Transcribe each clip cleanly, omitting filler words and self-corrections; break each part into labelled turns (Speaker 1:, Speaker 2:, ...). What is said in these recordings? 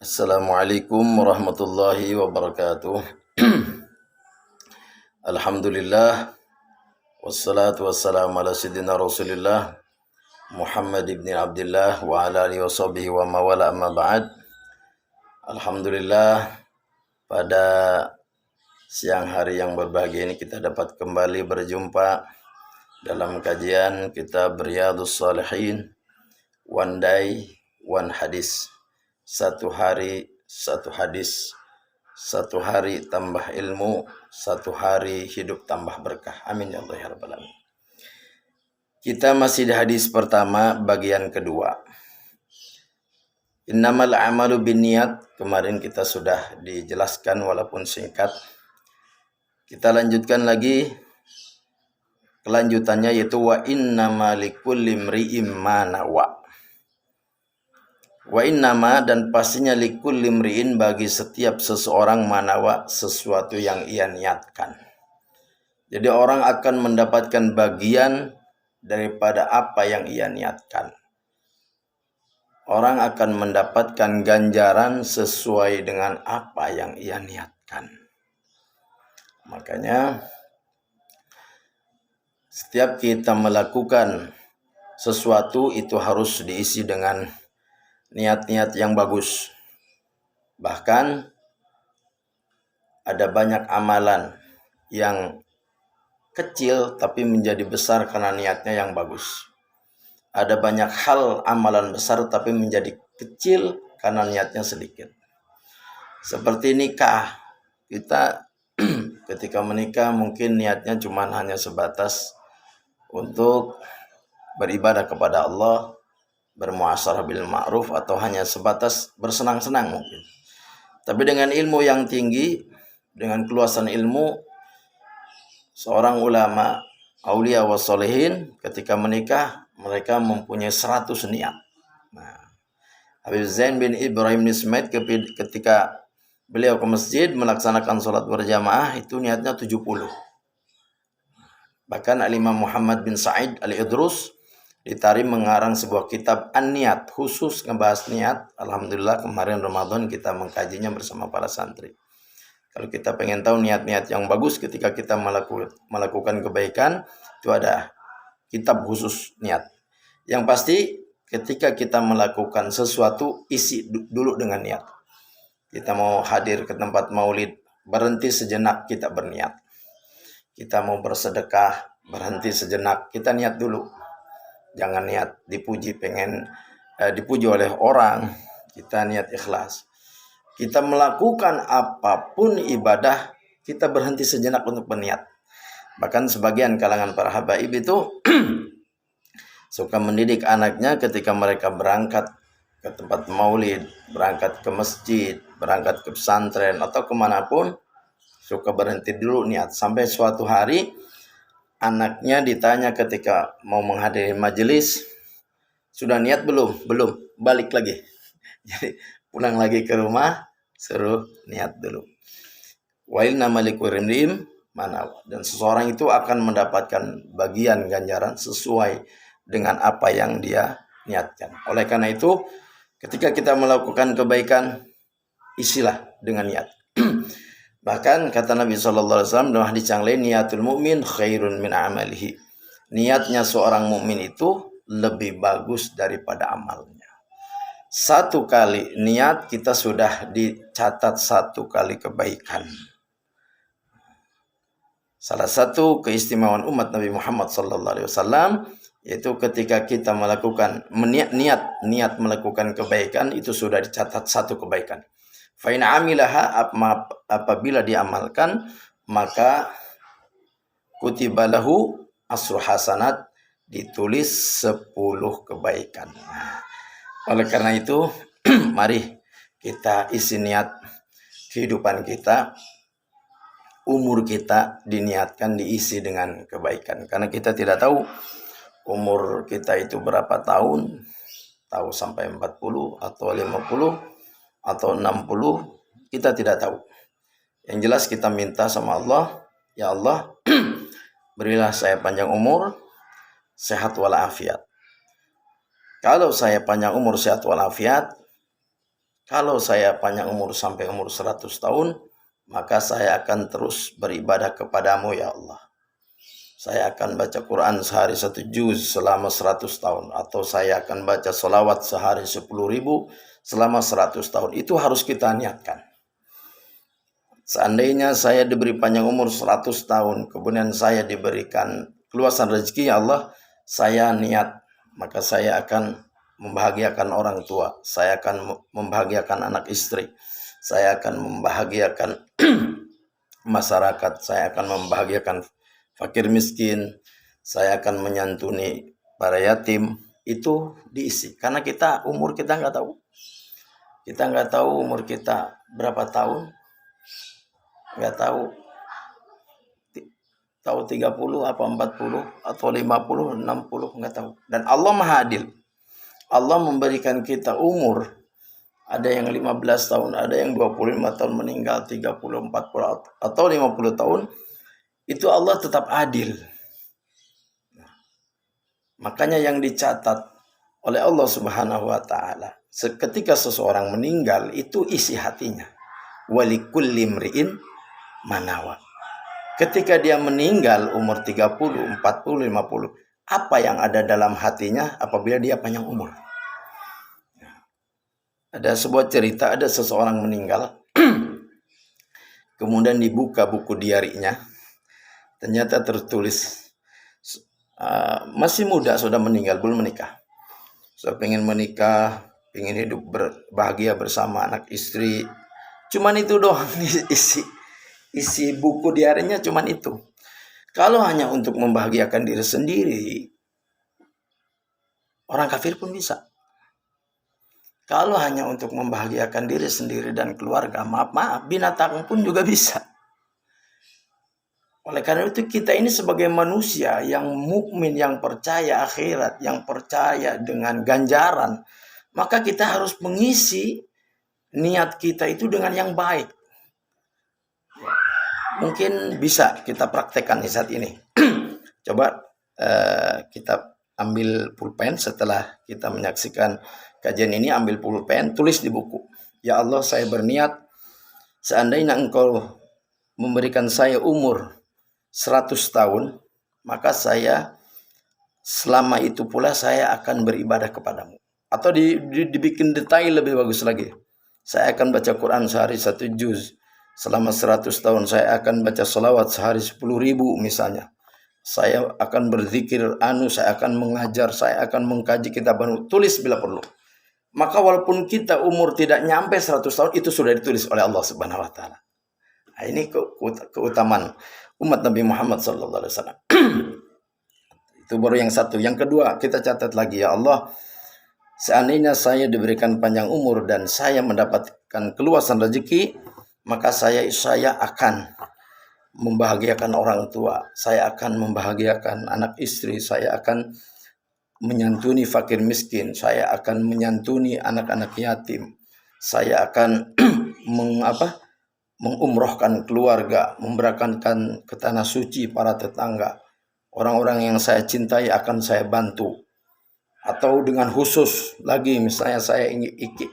Speaker 1: Assalamualaikum warahmatullahi wabarakatuh. Alhamdulillah wassalatu wassalamu ala sayyidina Rasulillah Muhammad ibn Abdullah wa ala alihi washabihi wa mawala amma ba'd. Alhamdulillah, pada siang hari yang berbahagia ini kita dapat kembali berjumpa dalam kajian kitab Riyadhus Shalihin, one day one hadis. Satu hari satu hadis, satu hari tambah ilmu, satu hari hidup tambah berkah. Amin ya Allah ya Rabbal Alamin. Kita masih di hadis pertama bagian kedua. Innamal a'malu binniyat. Kemarin kita sudah dijelaskan walaupun singkat. Kita lanjutkan lagi kelanjutannya, yaitu wa innama likulli imri'in ma nawa. Wa innama, dan pastinya likulli imri'in, bagi setiap seseorang, manawa, sesuatu yang ia niatkan. Jadi orang akan mendapatkan bagian daripada apa yang ia niatkan. Orang akan mendapatkan ganjaran sesuai dengan apa yang ia niatkan. Makanya setiap kita melakukan sesuatu itu harus diisi dengan niat-niat yang bagus. Bahkan ada banyak amalan yang kecil tapi menjadi besar karena niatnya yang bagus. Ada banyak hal amalan besar tapi menjadi kecil karena niatnya sedikit. Seperti nikah. Kita ketika menikah mungkin niatnya cuma hanya sebatas untuk beribadah kepada Allah, bermuasyarah bil ma'ruf, atau hanya sebatas bersenang-senang mungkin. Tapi dengan ilmu yang tinggi, dengan keluasan ilmu, seorang ulama, aulia wa sholihin, ketika menikah mereka mempunyai 100 niat. Nah, Habib Zain bin Ibrahim Nismet ketika beliau ke masjid melaksanakan sholat berjamaah, itu niatnya 70. Bahkan Al-Imam Muhammad bin Sa'id Al-Idrus ditarik mengarang sebuah kitab An-Niat, khusus ngebahas niat. Alhamdulillah kemarin Ramadan kita mengkajinya bersama para santri. Kalau kita pengen tahu niat-niat yang bagus ketika kita melakukan kebaikan, itu ada kitab khusus niat. Yang pasti ketika kita melakukan sesuatu, isi dulu dengan niat. Kita mau hadir ke tempat maulid, berhenti sejenak kita berniat. Kita mau bersedekah, berhenti sejenak, kita niat dulu. Jangan niat dipuji, pengen dipuji oleh orang. Kita niat ikhlas. Kita melakukan apapun ibadah, kita berhenti sejenak untuk berniat. Bahkan sebagian kalangan para habaib itu suka mendidik anaknya ketika mereka berangkat ke tempat maulid, berangkat ke masjid, berangkat ke pesantren, atau kemanapun, suka berhenti dulu niat. Sampai suatu hari anaknya ditanya ketika mau menghadiri majelis, sudah niat belum? Belum. Balik lagi. Jadi pulang lagi ke rumah, suruh niat dulu. Wa inna malikurimlim mana, dan seseorang itu akan mendapatkan bagian ganjaran sesuai dengan apa yang dia niatkan. Oleh karena itu, ketika kita melakukan kebaikan, isilah dengan niat. Bahkan kata Nabi SAW dalam hadis yang lain, niatul mu'min khairun min amalihi. Niatnya seorang mukmin itu lebih bagus daripada amalnya. Satu kali niat kita sudah dicatat satu kali kebaikan. Salah satu keistimewaan umat Nabi Muhammad SAW yaitu ketika kita melakukan niat melakukan kebaikan, itu sudah dicatat satu kebaikan. Fa in amilaha, apabila diamalkan, maka kutibalahu asru hasanat, ditulis 10 kebaikan. Oleh karena itu, mari kita isi niat kehidupan kita, umur kita diniatkan diisi dengan kebaikan. Karena kita tidak tahu umur kita itu berapa tahun, tahu sampai 40 atau 50 atau 60, kita tidak tahu. Yang jelas kita minta sama Allah, ya Allah, berilah saya panjang umur, sehat walafiat. Kalau saya panjang umur, sehat walafiat, Kalau saya panjang umur sampai umur 100 tahun, maka saya akan terus beribadah kepadamu ya Allah. Saya akan baca Quran sehari 1 juz selama 100 tahun. Atau saya akan baca solawat sehari 10.000 selama 100 tahun. Itu harus kita niatkan. Seandainya saya diberi panjang umur 100 tahun, kemudian saya diberikan keluasan rezeki ya Allah, saya niat, maka saya akan membahagiakan orang tua, saya akan membahagiakan anak istri, saya akan membahagiakan masyarakat, saya akan membahagiakan fakir miskin, saya akan menyantuni para yatim. Itu diisi karena umur kita nggak tahu, umur kita berapa tahun, nggak tahu 30 apa 40 atau 50 60, nggak tahu. Dan Allah Maha Adil. Allah memberikan kita umur, ada yang 15 tahun, ada yang 25 tahun meninggal, 30, 40 atau 50 tahun. Itu Allah tetap adil. Makanya yang dicatat oleh Allah Subhanahu wa taala, ketika seseorang meninggal itu isi hatinya. Walikulli mri'in manawa. Ketika dia meninggal umur 30, 40, 50, apa yang ada dalam hatinya apabila dia panjang umur? Ada sebuah cerita, ada seseorang meninggal, kemudian dibuka buku diarinya, ternyata tertulis, masih muda sudah meninggal, belum menikah. Sudah pengen menikah, pengen hidup bahagia bersama anak istri. Cuman itu doang isi buku diarinya, cuman itu. Kalau hanya untuk membahagiakan diri sendiri, orang kafir pun bisa. Kalau hanya untuk membahagiakan diri sendiri dan keluarga, maaf, binatang pun juga bisa. Oleh karena itu kita ini sebagai manusia yang mukmin, yang percaya akhirat, yang percaya dengan ganjaran, maka kita harus mengisi niat kita itu dengan yang baik. Mungkin bisa kita praktekkan di saat ini. Coba kita ambil pulpen setelah kita menyaksikan kajian ini, ambil pulpen, tulis di buku. Ya Allah, saya berniat seandainya Engkau memberikan saya umur 100 tahun, maka saya selama itu pula saya akan beribadah kepadamu. Atau dibikin detail lebih bagus lagi. Saya akan baca Quran sehari 1 juz. Selama 100 tahun saya akan baca salawat sehari 10.000 misalnya. Saya akan berzikir, saya akan mengajar, saya akan mengkaji kitab baru. Tulis bila perlu. Maka walaupun kita umur tidak nyampe 100 tahun, itu sudah ditulis oleh Allah Subhanahu wa taala. Nah, ini keutamaan umat Nabi Muhammad sallallahu alaihi wasallam. Itu baru yang satu. Yang kedua, kita catat lagi, ya Allah, seandainya saya diberikan panjang umur dan saya mendapatkan keluasan rezeki, maka saya akan membahagiakan orang tua, saya akan membahagiakan anak istri, saya akan menyantuni fakir miskin, saya akan menyantuni anak-anak yatim, saya akan mengumrohkan keluarga, memberangkatkan ke tanah suci para tetangga, orang-orang yang saya cintai akan saya bantu. Atau dengan khusus lagi, misalnya saya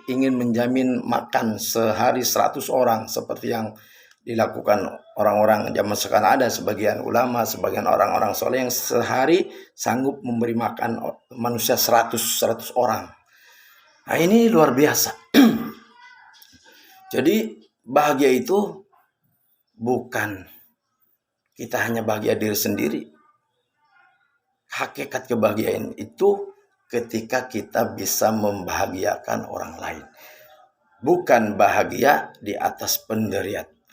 Speaker 1: ingin menjamin makan sehari 100 orang seperti yang dilakukan orang-orang zaman sekarang. Ada sebagian ulama, sebagian orang-orang soleh yang sehari sanggup memberi makan manusia 100 orang. Nah, ini luar biasa. Jadi bahagia itu bukan kita hanya bahagia diri sendiri. Hakikat kebahagiaan itu ketika kita bisa membahagiakan orang lain. Bukan bahagia di atas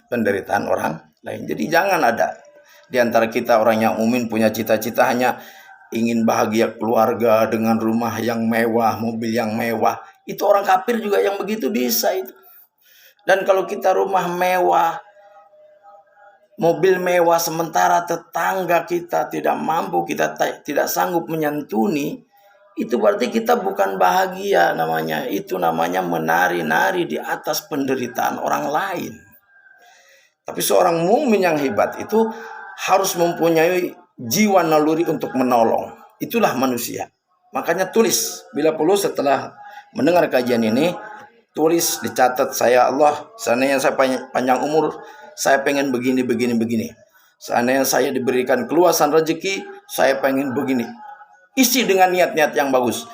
Speaker 1: penderitaan orang lain. Jadi jangan ada di antara kita orang yang mukmin punya cita-cita hanya ingin bahagia keluarga dengan rumah yang mewah, mobil yang mewah. Itu orang kafir juga yang begitu bisa itu. Dan kalau kita rumah mewah, mobil mewah, sementara tetangga kita tidak mampu, kita tidak sanggup menyantuni, itu berarti kita bukan bahagia namanya. Itu namanya menari-nari di atas penderitaan orang lain. Tapi seorang mukmin yang hebat itu harus mempunyai jiwa naluri untuk menolong. Itulah manusia. Makanya tulis bila perlu setelah mendengar kajian ini, tulis, dicatat, saya Allah, seandainya saya panjang umur, saya pengen begini. Seandainya saya diberikan keluasan rezeki, saya pengen begini. Isi dengan niat-niat yang bagus.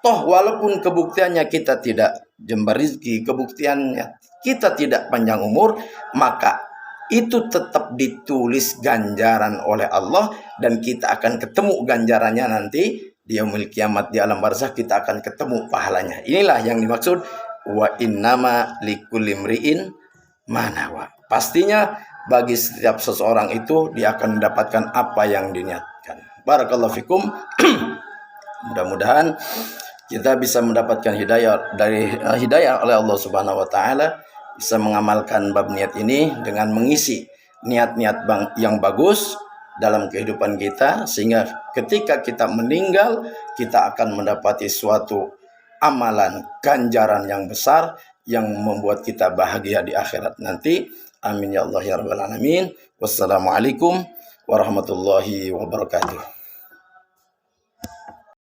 Speaker 1: Toh walaupun kebuktiannya kita tidak jembar rezeki, kebuktiannya kita tidak panjang umur, maka itu tetap ditulis ganjaran oleh Allah, dan kita akan ketemu ganjarannya nanti di yaumil kiamat, di alam barzakh kita akan ketemu pahalanya. Inilah yang dimaksud wa innama likulli imri'in ma nawa. Pastinya bagi setiap seseorang itu dia akan mendapatkan apa yang diniatkan. Barakallahu fikum. Mudah-mudahan kita bisa mendapatkan hidayah oleh Allah Subhanahu wa taala, bisa mengamalkan bab niat ini dengan mengisi niat-niat yang bagus dalam kehidupan kita, sehingga ketika kita meninggal kita akan mendapati suatu amalan ganjaran yang besar yang membuat kita bahagia di akhirat nanti. Amin ya Allah ya rabbal alamin. Wassalamualaikum warahmatullahi wabarakatuh.